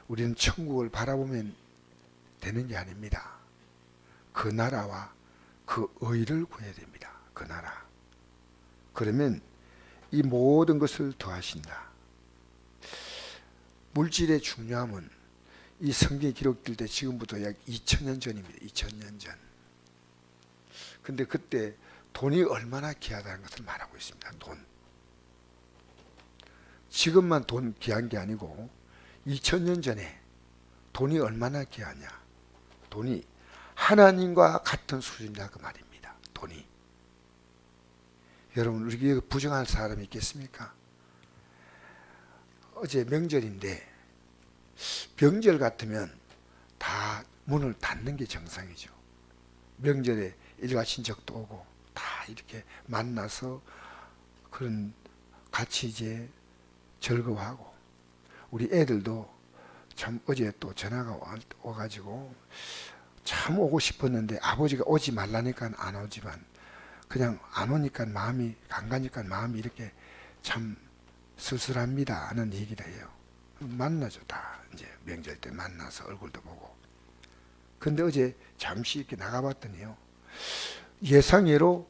우리는 천국을 바라보면 되는 게 아닙니다. 그 나라와 그 의를 구해야 됩니다. 그 나라. 그러면 이 모든 것을 더하신다. 물질의 중요함은 이 성경이 기록될 때 지금부터 약 2000년 전입니다. 2000년 전. 근데 그때 돈이 얼마나 귀하다는 것을 말하고 있습니다. 돈. 지금만 돈 귀한 게 아니고 2000년 전에 돈이 얼마나 귀하냐. 돈이 하나님과 같은 수준이다 그 말입니다. 돈이. 여러분 우리 부정할 사람이 있겠습니까? 어제 명절인데 명절 같으면 다 문을 닫는 게 정상이죠. 명절에 일가 친척도 오고 다 이렇게 만나서 그런 같이 이제 즐거워하고 우리 애들도 참 어제 또 전화가 와가지고 참 오고 싶었는데 아버지가 오지 말라니까 안 오지만 그냥 안 오니까 마음이 안 가니까 마음이 이렇게 참 쓸쓸합니다 하는 얘기를 해요. 만나죠. 다 이제 명절 때 만나서 얼굴도 보고. 근데 어제 잠시 이렇게 나가봤더니요, 예상외로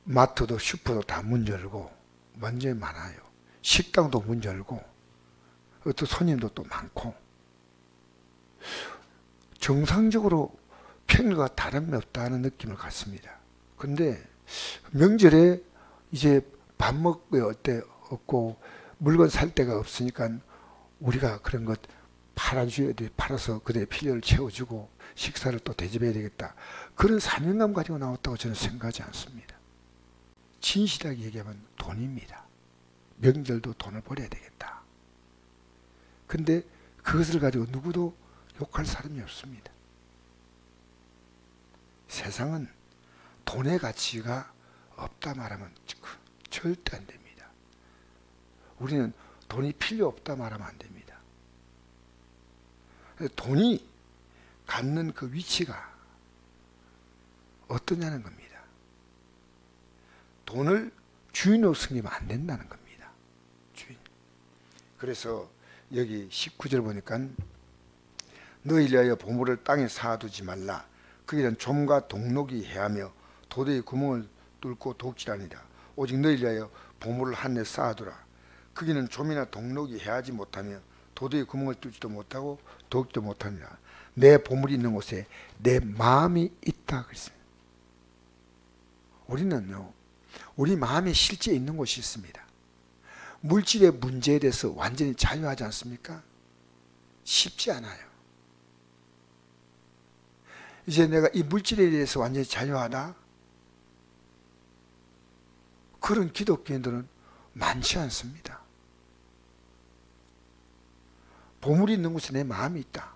마트도 슈퍼도 다 문 열고 완전히 많아요. 식당도 문 열고 또 손님도 또 많고 정상적으로 평일과 다름이 없다는 느낌을 갖습니다. 근데 명절에 이제 밥 먹을 때 없고 물건 살 데가 없으니까 우리가 그런 것 팔아줘야 돼. 팔아서 그들의 필요를 채워주고 식사를 또 대접해야 되겠다. 그런 사명감 가지고 나왔다고 저는 생각하지 않습니다. 진실하게 얘기하면 돈입니다. 명절도 돈을 벌어야 되겠다. 근데 그것을 가지고 누구도 욕할 사람이 없습니다. 세상은 돈의 가치가 없다 말하면 절대 안 됩니다. 우리는 돈이 필요 없다 말하면 안 됩니다. 돈이 갖는 그 위치가 어떠냐는 겁니다. 돈을 주인으로 섬기면 안 된다는 겁니다. 주인. 그래서 여기 19절 보니까 너희를 위하여 보물을 땅에 쌓아두지 말라. 그에는 좀과 동록이 해하며 도대의 구멍을 뚫고 독질하니라. 오직 너희를 위하여 보물을 한데 쌓아두라. 거기는 좀이나 동록이 해하지 못하며 도대의 구멍을 뚫지도 못하고 독지도 못하니라. 내 보물이 있는 곳에 내 마음이 있다 그랬어요. 우리는요, 우리 마음에 실제 있는 곳이 있습니다. 물질의 문제에 대해서 완전히 자유하지 않습니까? 쉽지 않아요. 이제 내가 이 물질에 대해서 완전히 자유하다? 그런 기독교인들은 많지 않습니다. 보물이 있는 곳에 내 마음이 있다.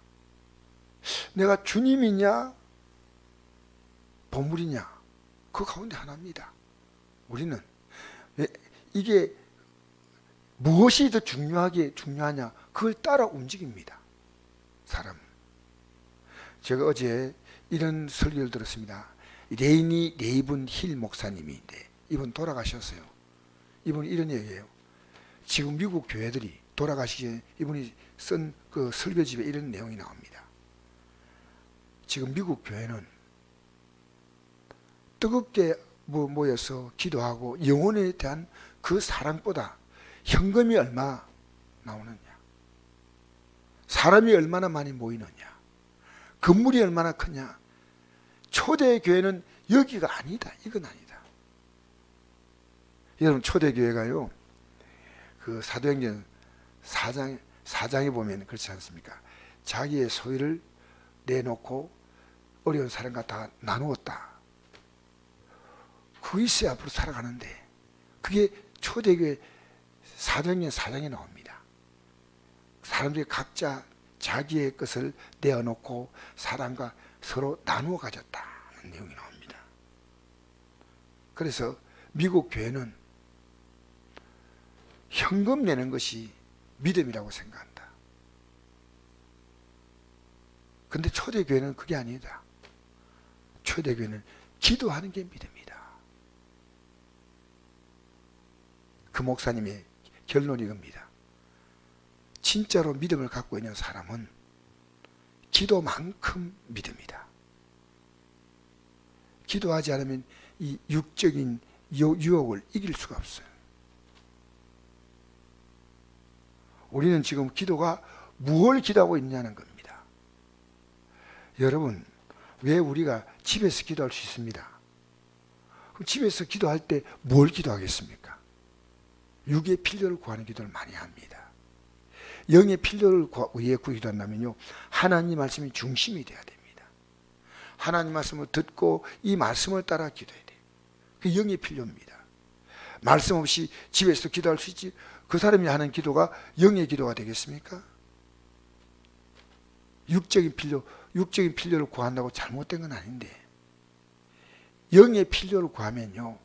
내가 주님이냐 보물이냐 그 가운데 하나입니다. 우리는 이게 무엇이 더 중요하냐 그걸 따라 움직입니다. 사람은. 제가 어제 이런 설교를 들었습니다. 레이니 레이븐 힐 목사님인데 이분 돌아가셨어요. 이분이 이런 얘기예요. 지금 미국 교회들이 돌아가시기 전에 이분이 쓴 그 설교집에 이런 내용이 나옵니다. 지금 미국 교회는 뜨겁게 모여서 기도하고 영혼에 대한 그 사랑보다 현금이 얼마 나오느냐, 사람이 얼마나 많이 모이느냐, 건물이 얼마나 크냐. 초대교회는 여기가 아니다. 이건 아니다. 여러분 초대교회가요, 그 사도행전 4장에 보면 그렇지 않습니까? 자기의 소유를 내놓고 어려운 사람과 다 나누었다. 그거 있어야 앞으로 살아가는데 그게 초대교회 사도행전 4장에 나옵니다. 사람들이 각자 자기의 것을 내어놓고 사람과 서로 나누어 가졌다는 내용이 나옵니다. 그래서 미국 교회는 현금 내는 것이 믿음이라고 생각한다. 근데 초대교회는 그게 아니다. 초대교회는 기도하는 게 믿음이다. 그 목사님의 결론이 겁니다. 진짜로 믿음을 갖고 있는 사람은 기도만큼 믿음이다. 기도하지 않으면 이 육적인 유혹을 이길 수가 없어요. 우리는 지금 기도가 무엇을 기도하고 있냐는 겁니다. 여러분, 왜 우리가 집에서 기도할 수 있습니다? 그럼 집에서 기도할 때 뭘 기도하겠습니까? 육의 필요를 구하는 기도를 많이 합니다. 영의 필요를 위해 기도한다면요, 하나님 말씀이 중심이 돼야 됩니다. 하나님 말씀을 듣고 이 말씀을 따라 기도해야 돼요. 그게 영의 필요입니다. 말씀 없이 집에서 기도할 수 있지, 그 사람이 하는 기도가 영의 기도가 되겠습니까? 육적인 필요를 구한다고 잘못된 건 아닌데, 영의 필요를 구하면요,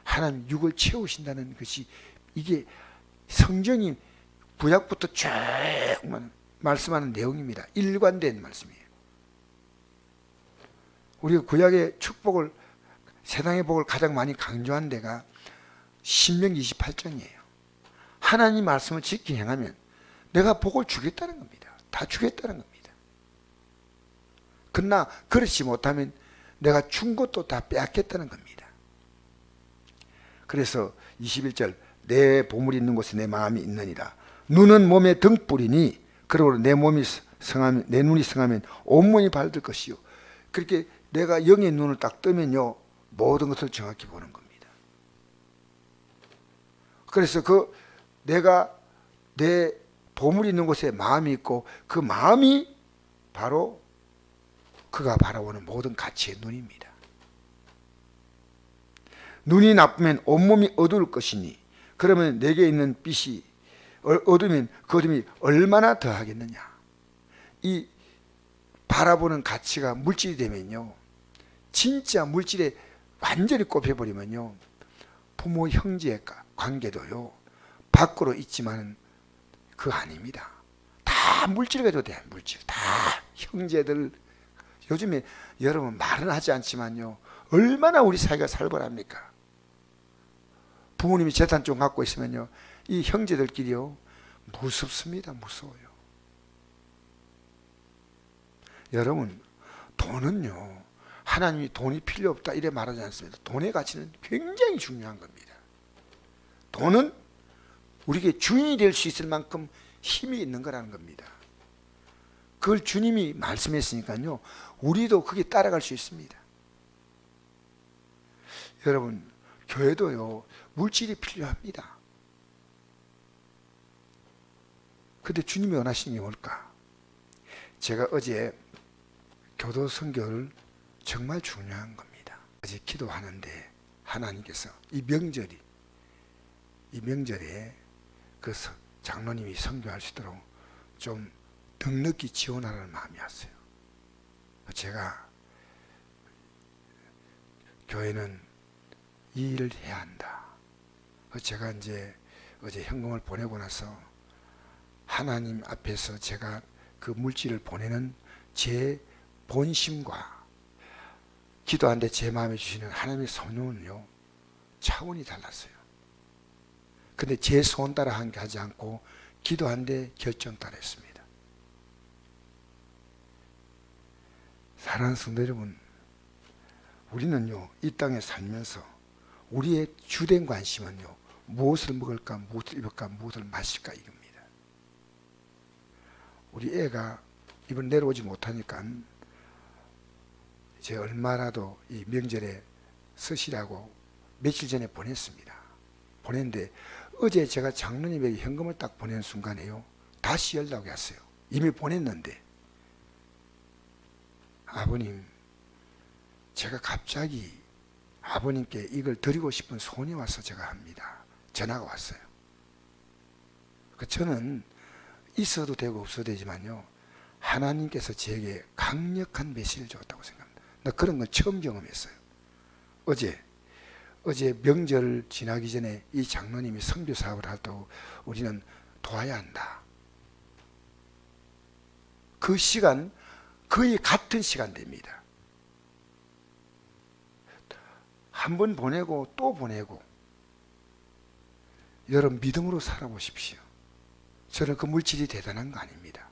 하나님 육을 채우신다는 것이, 이게 성경이 구약부터 쭉 말씀하는 내용입니다. 일관된 말씀이에요. 우리가 구약의 축복을, 세상의 복을 가장 많이 강조한 데가 신명기 28장이에요. 하나님 말씀을 지키 행하면 내가 복을 주겠다는 겁니다. 다 주겠다는 겁니다. 그러나 그렇지 못하면 내가 준 것도 다 빼앗겠다는 겁니다. 그래서 21절, 내 보물이 있는 곳에 내 마음이 있느니라. 눈은 몸의 등불이니 그러므로 내 몸이 성하면, 내 눈이 성하면 온몸이 밝을 것이요. 그렇게 내가 영의 눈을 딱 뜨면요, 모든 것을 정확히 보는 겁니다. 그래서 내가 내 보물이 있는 곳에 마음이 있고, 그 마음이 바로 그가 바라보는 모든 가치의 눈입니다. 눈이 나쁘면 온몸이 어두울 것이니 그러면 내게 있는 빛이 어두우면 그 어둠이 얼마나 더하겠느냐. 이 바라보는 가치가 물질이 되면요, 진짜 물질에 완전히 꼽혀버리면요, 부모 형제의 관계도요 밖으로 있지만 그거 아닙니다. 다 물질 가지고 돼. 물질 다 형제들. 요즘에 여러분 말은 하지 않지만요, 얼마나 우리 사이가 살벌합니까? 부모님이 재산 좀 갖고 있으면요, 이 형제들끼리요 무섭습니다. 무서워요. 여러분, 돈은요, 하나님이 돈이 필요 없다 이래 말하지 않습니다. 돈의 가치는 굉장히 중요한 겁니다. 돈은 우리에게 주인이 될 수 있을 만큼 힘이 있는 거라는 겁니다. 그걸 주님이 말씀했으니까요, 우리도 그게 따라갈 수 있습니다. 여러분, 교회도요 물질이 필요합니다. 근데 주님이 원하시는 게 뭘까? 제가 어제 교도 선교를 정말 중요한 겁니다. 어제 기도하는데 하나님께서 이 명절에 그 장로님이 선교할 수 있도록 좀 넉넉히 지원하라는 마음이 왔어요. 제가 교회는 이 일을 해야 한다. 제가 이제 어제 현금을 보내고 나서 하나님 앞에서 제가 그 물질을 보내는 제 본심과 기도하는데 제 마음에 주시는 하나님의 소원은요 차원이 달랐어요. 근데 제 소원 따라 한 게 하지 않고 기도하는데 결정 따라 했습니다. 사랑하는 성도 여러분, 우리는요 이 땅에 살면서 우리의 주된 관심은요 무엇을 먹을까, 무엇을 입을까, 무엇을 마실까 이겁니다. 우리 애가 이번 내려오지 못하니까 이제 얼마라도 이 명절에 쓰시라고 며칠 전에 보냈습니다. 보냈는데 어제 제가 장로님에게 현금을 딱 보낸 순간에요 다시 연락이 왔어요. 이미 보냈는데, 아버님, 제가 갑자기 아버님께 이걸 드리고 싶은 소원이 와서 제가 합니다. 전화가 왔어요. 저는 있어도 되고 없어도 되지만요 하나님께서 제게 강력한 메시지를 줬다고 생각합니다. 나 그런 건 처음 경험했어요. 어제 명절 지나기 전에 이 장로님이 선교 사업을 하도록 우리는 도와야 한다. 그 시간 거의 같은 시간대입니다. 한 번 보내고 또 보내고, 여러분 믿음으로 살아보십시오. 저는 그 물질이 대단한 거 아닙니다.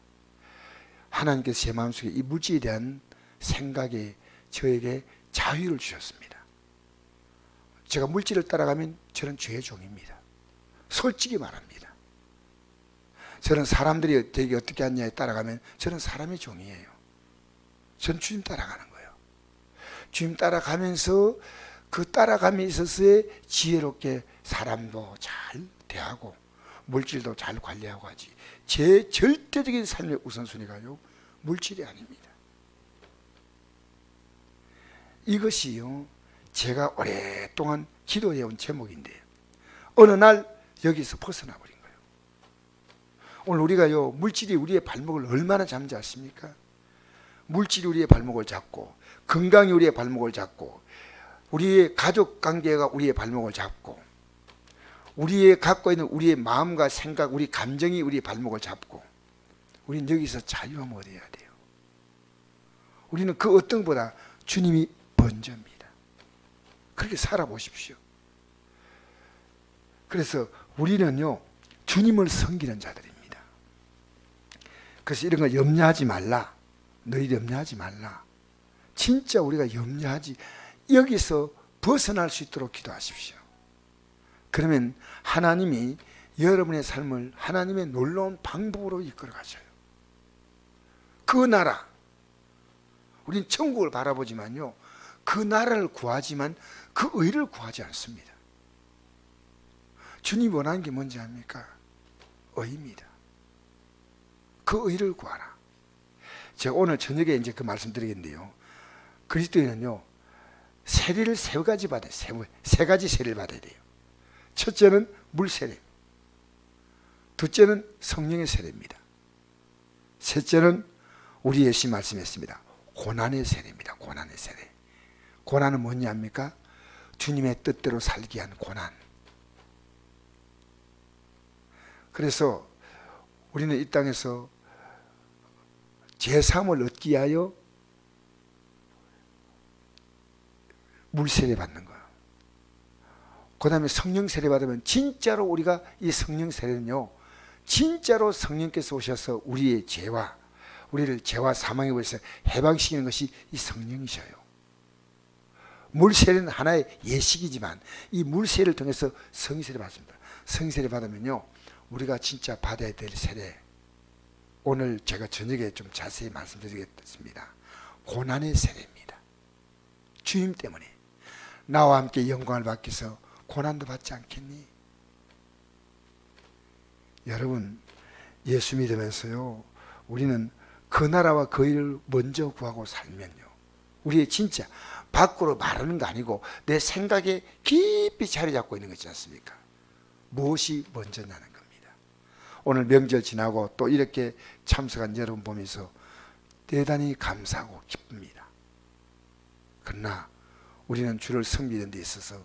하나님께서 제 마음속에 이 물질에 대한 생각에 저에게 자유를 주셨습니다. 제가 물질을 따라가면 저는 죄의 종입니다. 솔직히 말합니다. 저는 사람들이 되게 어떻게 하냐에 따라가면 저는 사람의 종이에요. 전 주님 따라가는 거예요. 주님 따라가면서 그 따라감에 있어서의 지혜롭게 사람도 잘 대하고 물질도 잘 관리하고 하지. 제 절대적인 삶의 우선순위가요, 물질이 아닙니다. 이것이요, 제가 오랫동안 기도해온 제목인데요, 어느 날 여기서 벗어나 버린 거예요. 오늘 우리가요, 물질이 우리의 발목을 얼마나 잡는지 아십니까? 물질이 우리의 발목을 잡고, 건강이 우리의 발목을 잡고, 우리의 가족 관계가 우리의 발목을 잡고, 우리의 갖고 있는 우리의 마음과 생각, 우리 감정이 우리의 발목을 잡고, 우리는 여기서 자유함을 얻어야 돼요. 우리는 그 어떤 것보다 주님이 먼저입니다. 그렇게 살아보십시오. 그래서 우리는요, 주님을 섬기는 자들입니다. 그래서 이런 거 염려하지 말라. 너희 염려하지 말라. 진짜 우리가 염려하지, 여기서 벗어날 수 있도록 기도하십시오. 그러면 하나님이 여러분의 삶을 하나님의 놀라운 방법으로 이끌어 가셔요. 그 나라, 우린 천국을 바라보지만요, 그 나라를 구하지만 그 의를 구하지 않습니다. 주님이 원하는 게 뭔지 압니까? 의입니다. 그 의를 구하라. 제가 오늘 저녁에 이제 그 말씀 드리겠는데요, 그리스도인은요, 세례를 세 가지 받아요. 세 가지 세례를 받아야 돼요. 첫째는 물 세례, 둘째는 성령의 세례입니다. 셋째는 우리 예수님 말씀했습니다. 고난의 세례입니다. 고난의 세례. 고난은 뭐냐 합니까? 주님의 뜻대로 살기 위한 고난. 그래서 우리는 이 땅에서 제3을 얻기 위하여 물 세례 받는 거예요. 그 다음에 성령 세례 받으면 진짜로 우리가 이 성령 세례는요, 진짜로 성령께서 오셔서 우리의 죄와 우리를 죄와 사망에 벌써 해방시키는 것이 이 성령이셔요. 물 세례는 하나의 예식이지만 이 물 세례를 통해서 성령 세례 받습니다. 성령 세례 받으면요, 우리가 진짜 받아야 될 세례, 오늘 제가 저녁에 좀 자세히 말씀드리겠습니다. 고난의 세례입니다. 주님 때문에 나와 함께 영광을 받기 위해서 고난도 받지 않겠니? 여러분, 예수 믿으면서요, 우리는 그 나라와 그 일을 먼저 구하고 살면요, 우리의 진짜 밖으로 말하는 거 아니고 내 생각에 깊이 자리 잡고 있는 거지 않습니까? 무엇이 먼저냐는 겁니다. 오늘 명절 지나고 또 이렇게 참석한 여러분 보면서 대단히 감사하고 기쁩니다. 그러나 우리는 주를 섬기는 데 있어서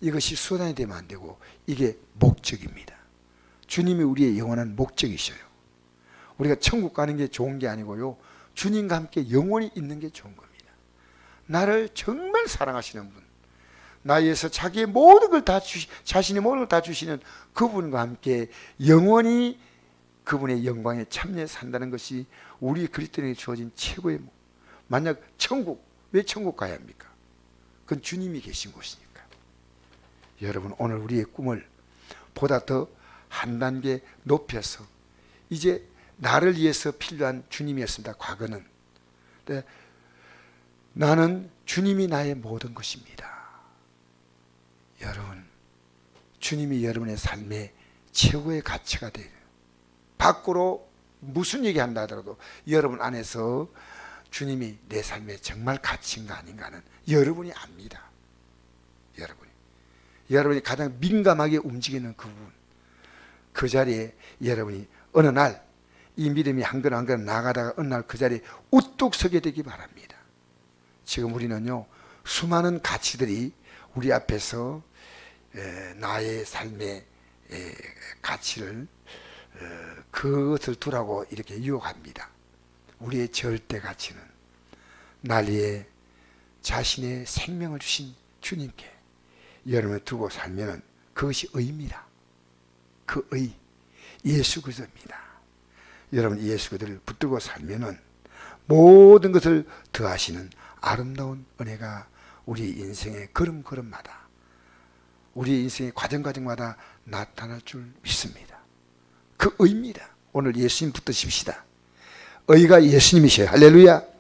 이것이 수단이 되면 안 되고 이게 목적입니다. 주님이 우리의 영원한 목적이셔요. 우리가 천국 가는 게 좋은 게 아니고요, 주님과 함께 영원히 있는 게 좋은 겁니다. 나를 정말 사랑하시는 분, 나에 위해서 자기의 모든 걸 다 자신의 모든 걸 다 주시는 그분과 함께 영원히 그분의 영광에 참여해 산다는 것이 우리 그리스도인에게 주어진 최고의 만약 천국, 왜 천국 가야 합니까? 그건 주님이 계신 곳이니까. 여러분, 오늘 우리의 꿈을 보다 더 한 단계 높여서, 이제 나를 위해서 필요한 주님이었습니다. 과거는. 근데 나는 주님이 나의 모든 것입니다. 여러분, 주님이 여러분의 삶의 최고의 가치가 돼요. 밖으로 무슨 얘기한다 하더라도 여러분 안에서 주님이 내 삶의 정말 가치인가 아닌가는 여러분이 압니다. 여러분이 가장 민감하게 움직이는 그 부분, 그 자리에 여러분이 어느 날 이 믿음이 한 걸음 한 걸음 나가다가 어느 날 그 자리에 우뚝 서게 되기 바랍니다. 지금 우리는요, 수많은 가치들이 우리 앞에서 나의 삶의 가치를, 그것을 두라고 이렇게 유혹합니다. 우리의 절대 가치는 날 위해 자신의 생명을 주신 주님께 여러분을 두고 살면 그것이 의입니다. 그 의, 예수 그리스도입니다. 여러분 예수 그리스도를 붙들고 살면은 모든 것을 더하시는 아름다운 은혜가 우리 인생의 걸음걸음마다, 우리 인생의 과정과정마다 나타날 줄 믿습니다. 그 의입니다. 오늘 예수님 붙드십시다. 의가 예수님이셔요. 할렐루야.